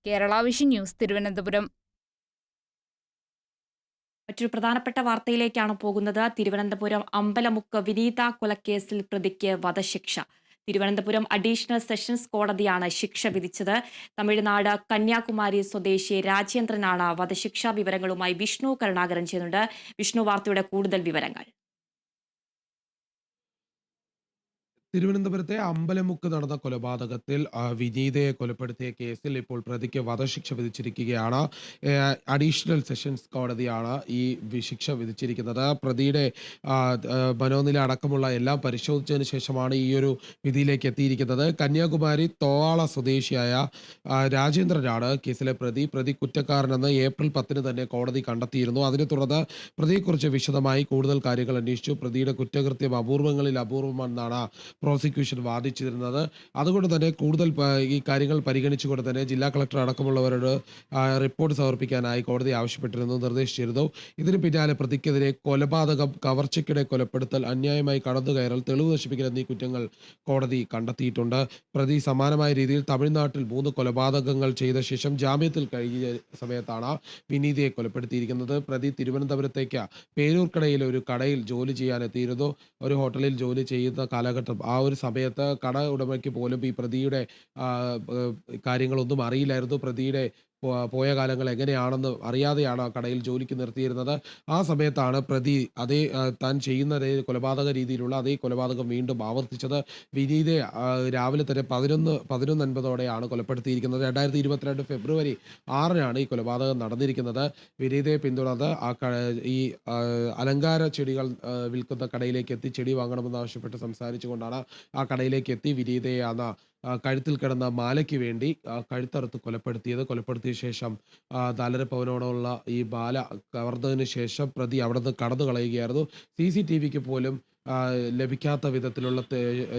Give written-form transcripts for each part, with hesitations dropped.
Kerala vision news Thiruvananthapuram. മറ്റൊരു പ്രധാനപ്പെട്ട വാർത്തയിലേക്കാണ് പോകുന്നത്. തിരുവനന്തപുരം അമ്പലമുക്ക് വിനീത കൊലക്കേസിൽ പ്രതിക്ക് വധശിക്ഷ. തിരുവനന്തപുരം അഡീഷണൽ സെഷൻസ് കോടതിയാണ് ശിക്ഷ വിധിച്ചത്. തമിഴ്നാട് കന്യാകുമാരി സ്വദേശി രാജേന്ദ്രനാണ് വധശിക്ഷാ. വിവരങ്ങളുമായി വിഷ്ണു കരുണാകരൻ ചെയ്യുന്നുണ്ട്. വിഷ്ണു, വാർത്തയുടെ കൂടുതൽ വിവരങ്ങൾ. തിരുവനന്തപുരത്തെ അമ്പലമുക്ക് നടന്ന കൊലപാതകത്തിൽ വിനീതയെ കൊലപ്പെടുത്തിയ കേസിൽ ഇപ്പോൾ പ്രതിക്ക് വധശിക്ഷ വിധിച്ചിരിക്കുകയാണ്. അഡീഷണൽ സെഷൻസ് കോടതിയാണ് ഈ ശിക്ഷ വിധിച്ചിരിക്കുന്നത്. പ്രതിയുടെ മനോനില അടക്കമുള്ള എല്ലാം പരിശോധിച്ചതിന് ശേഷമാണ് ഈ ഒരു വിധിയിലേക്ക് എത്തിയിരിക്കുന്നത്. കന്യാകുമാരി തോവാള സ്വദേശിയായ രാജേന്ദ്രനാണ് കേസിലെ പ്രതി കുറ്റക്കാരനെന്ന് ഏപ്രിൽ 10 തന്നെ കോടതി കണ്ടെത്തിയിരുന്നു. അതിനെ തുടർന്ന് പ്രതിയെക്കുറിച്ച് വിശദമായി കൂടുതൽ കാര്യങ്ങൾ അന്വേഷിച്ചു. പ്രതിയുടെ കുറ്റകൃത്യം അപൂർവങ്ങളിൽ അപൂർവമെന്നാണ് പ്രോസിക്യൂഷൻ വാദിച്ചിരുന്നത്. അതുകൊണ്ട് തന്നെ കൂടുതൽ ഈ കാര്യങ്ങൾ പരിഗണിച്ചുകൊണ്ട് തന്നെ ജില്ലാ കളക്ടർ അടക്കമുള്ളവരോട് റിപ്പോർട്ട് സമർപ്പിക്കാനായി കോടതി ആവശ്യപ്പെട്ടിരുന്നു, നിർദ്ദേശിച്ചിരുന്നു. ഇതിന് പിന്നാലെ പ്രതിക്കെതിരെ കൊലപാതകം, കവർച്ചയ്ക്കിടെ കൊലപ്പെടുത്തൽ, അന്യായമായി കടന്നുകയറൽ, തെളിവ് നശിപ്പിക്കൽ എന്നീ കുറ്റങ്ങൾ കോടതി കണ്ടെത്തിയിട്ടുണ്ട്. പ്രതി സമാനമായ രീതിയിൽ തമിഴ്നാട്ടിൽ 3 കൊലപാതകങ്ങൾ ചെയ്ത ശേഷം ജാമ്യത്തിൽ കഴിഞ്ഞ സമയത്താണ് വിനീതയെ കൊലപ്പെടുത്തിയിരിക്കുന്നത്. പ്രതി തിരുവനന്തപുരത്തേക്ക് പേരൂർക്കടയിലെ ഒരു കടയിൽ ജോലി ചെയ്യാനെത്തിയിരുന്നു. ഒരു ഹോട്ടലിൽ ജോലി ചെയ്യുന്ന കാലഘട്ടം ആ ഒരു സമയത്ത് കട ഉടമയ്ക്ക് പോലും ഈ പ്രതിയുടെ കാര്യങ്ങളൊന്നും അറിയില്ലായിരുന്നു. പ്രതിയുടെ പോയ കാലങ്ങൾ എങ്ങനെയാണെന്ന് അറിയാതെയാണ് ആ കടയിൽ ജോലിക്ക് നിർത്തിയിരുന്നത്. ആ സമയത്താണ് പ്രതി താൻ ചെയ്യുന്ന കൊലപാതക രീതിയിലുള്ള അതേ കൊലപാതകം വീണ്ടും ആവർത്തിച്ചത്. വിനീതയെ രാവിലെ തന്നെ 11:50 കൊലപ്പെടുത്തിയിരിക്കുന്നത്. 2022 ഫെബ്രുവരി 6 ഈ കൊലപാതകം നടന്നിരിക്കുന്നത്. വിനീതയെ പിന്തുടർന്ന് ഈ അലങ്കാര ചെടികൾ വിൽക്കുന്ന കടയിലേക്ക് എത്തി ചെടി വാങ്ങണമെന്ന് ആവശ്യപ്പെട്ട് സംസാരിച്ചുകൊണ്ടാണ് ആ കടയിലേക്ക് എത്തി വിനീതയെ കഴുത്തിൽ കിടന്ന മാലയ്ക്ക് വേണ്ടി കഴുത്തറുത്ത് കൊലപ്പെടുത്തിയ ശേഷം 4.5 പവനോളമുള്ള ഈ മാല കവർന്നതിന് ശേഷം പ്രതി അവിടെ നിന്ന് കടന്നു കളയുകയായിരുന്നു. CCTVക്ക് പോലും ലഭിക്കാത്ത വിധത്തിലുള്ള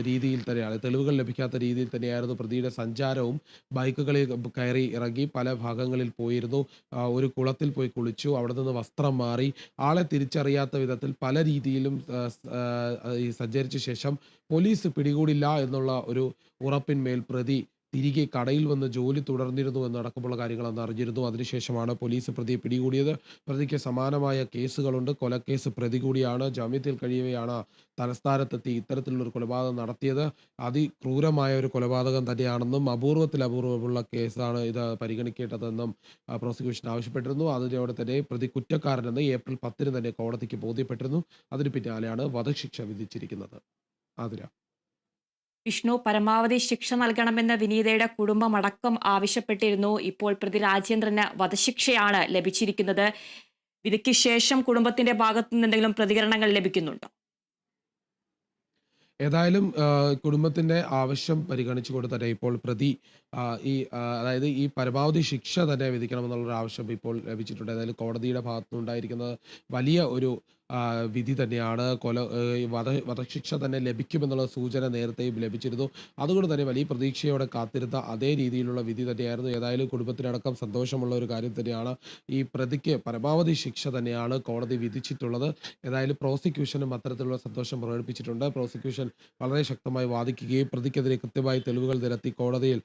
രീതിയിൽ തന്നെയാണ്, തെളിവുകൾ ലഭിക്കാത്ത രീതിയിൽ തന്നെയായിരുന്നു പ്രതിയുടെ സഞ്ചാരവും. ബൈക്കുകളിൽ കയറി ഇറങ്ങി പല ഭാഗങ്ങളിൽ പോയിരുന്നു. ഒരു കുളത്തിൽ പോയി കുളിച്ചു, അവിടെ നിന്ന് വസ്ത്രം മാറി, ആളെ തിരിച്ചറിയാത്ത വിധത്തിൽ പല രീതിയിലും സഞ്ചരിച്ച ശേഷം പോലീസ് പിടികൂടില്ല എന്നുള്ള ഒരു ഉറപ്പിന്മേൽ പ്രതി തിരികെ കടയിൽ വന്ന് ജോലി തുടർന്നിരുന്നു എന്നടക്കമുള്ള കാര്യങ്ങൾ അന്ന് അറിഞ്ഞിരുന്നു. അതിനുശേഷമാണ് പോലീസ് പ്രതിയെ പിടികൂടിയത്. പ്രതിക്ക് സമാനമായ കേസുകളുണ്ട്. കൊലക്കേസ് പ്രതി കൂടിയാണ്. ജാമ്യത്തിൽ കഴിയവെയാണ് തലസ്ഥാനത്തെത്തി ഇത്തരത്തിലുള്ളൊരു കൊലപാതകം നടത്തിയത്. അതിക്രൂരമായ ഒരു കൊലപാതകം തന്നെയാണെന്നും അപൂർവമുള്ള കേസാണ് ഇത് പരിഗണിക്കേണ്ടതെന്നും പ്രോസിക്യൂഷൻ ആവശ്യപ്പെട്ടിരുന്നു. അതിനോടെ തന്നെ പ്രതി കുറ്റക്കാരനെന്ന് ഏപ്രിൽ 10 തന്നെ കോടതിക്ക് ബോധ്യപ്പെട്ടിരുന്നു. അതിന് പിന്നാലെയാണ് വധശിക്ഷ വിധിച്ചിരിക്കുന്നത്. ആതിര. വിഷ്ണു, പരമാവധി ശിക്ഷ നൽകണമെന്ന് വിനീതയുടെ കുടുംബമടക്കം ആവശ്യപ്പെട്ടിരുന്നു. ഇപ്പോൾ പ്രതി രാജേന്ദ്രന് വധശിക്ഷയാണ് ലഭിച്ചിരിക്കുന്നത്. വിധിക്ക് ശേഷം കുടുംബത്തിന്റെ ഭാഗത്തു നിന്ന് എന്തെങ്കിലും പ്രതികരണങ്ങൾ ലഭിക്കുന്നുണ്ടോ? ഏതായാലും കുടുംബത്തിന്റെ ആവശ്യം പരിഗണിച്ചുകൊണ്ട് തന്നെ ഇപ്പോൾ പ്രതി അതായത് ഈ പരമാവധി ശിക്ഷ തന്നെ വിധിക്കണമെന്നുള്ളൊരു ആവശ്യം ഇപ്പോൾ ലഭിച്ചിട്ടുണ്ട്. ഏതായാലും കോടതിയുടെ ഭാഗത്തുനിന്നുണ്ടായിരിക്കുന്നത് വലിയ ഒരു വിധി തന്നെയാണ്. വധശിക്ഷ തന്നെ ലഭിക്കുമെന്നുള്ള സൂചന നേരത്തെയും ലഭിച്ചിരുന്നു. അതുകൊണ്ട് തന്നെ വലിയ പ്രതീക്ഷയോടെ കാത്തിരുന്ന അതേ രീതിയിലുള്ള വിധി തന്നെയായിരുന്നു. ഏതായാലും കുടുംബത്തിനടക്കം സന്തോഷമുള്ള ഒരു കാര്യം തന്നെയാണ്. ഈ പ്രതിക്ക് പരമാവധി ശിക്ഷ തന്നെയാണ് കോടതി വിധിച്ചിട്ടുള്ളത്. ഏതായാലും പ്രോസിക്യൂഷനും അത്തരത്തിലുള്ള സന്തോഷം പ്രകടിപ്പിച്ചിട്ടുണ്ട്. പ്രോസിക്യൂഷൻ വളരെ ശക്തമായി വാദിക്കുകയും പ്രതിക്കെതിരെ കൃത്യമായി തെളിവുകൾ നിരത്തി കോടതിയിൽ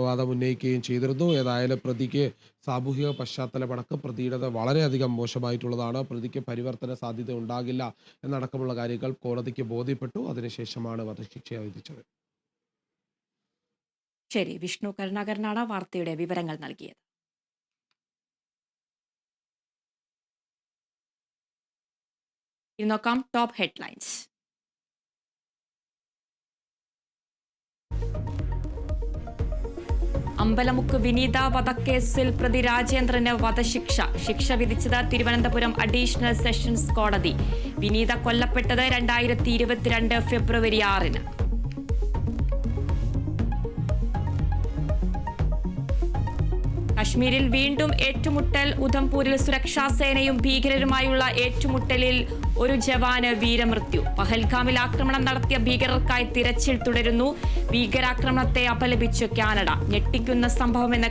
വാദം ഉന്നയിക്കുകയും ചെയ്തിരുന്നു. ഏതായാലും പ്രതിക്ക് സാമൂഹിക പശ്ചാത്തലമടക്കം പ്രതിയുടേത് വളരെയധികം മോശമായിട്ടുള്ളതാണ്. പ്രതിക്ക് പരിവർത്തന സാധ്യത ഉണ്ടാകില്ല എന്നടക്കമുള്ള കാര്യങ്ങൾ കോടതിക്ക് ബോധ്യപ്പെട്ടു. അതിനുശേഷമാണ് വധശിക്ഷ വിധിച്ചത്. ശരി, വിഷ്ണു കരുണാകരനാണ് വാർത്തയുടെ വിവരങ്ങൾ നൽകിയത്. ഇനി നോക്കാം ടോപ്പ് ഹെഡ്ലൈൻസ്. അമ്പലമുക്ക് വിനീത വധക്കേസിൽ പ്രതി രാജേന്ദ്രന് വധശിക്ഷ. ശിക്ഷ വിധിച്ചത് തിരുവനന്തപുരം അഡീഷണൽ സെഷൻസ് കോടതി. വിനീത കൊല്ലപ്പെട്ടത് 2022 ഫെബ്രുവരി 6. കശ്മീരിൽ വീണ്ടും ഏറ്റുമുട്ടൽ. ഉധംപൂരിൽ സുരക്ഷാ സേനയും ഭീകരരുമായുള്ള ഏറ്റുമുട്ടലിൽ ഒരു ജവാന് വീരമൃത്യു. പഹൽഗാമിൽ ആക്രമണം നടത്തിയ ഭീകരർക്കായി തിരച്ചിൽ തുടരുന്നു. ഭീകരാക്രമണത്തെ അപലപിച്ച് കാനഡ. ഞെട്ടിക്കുന്ന സംഭവമെന്ന്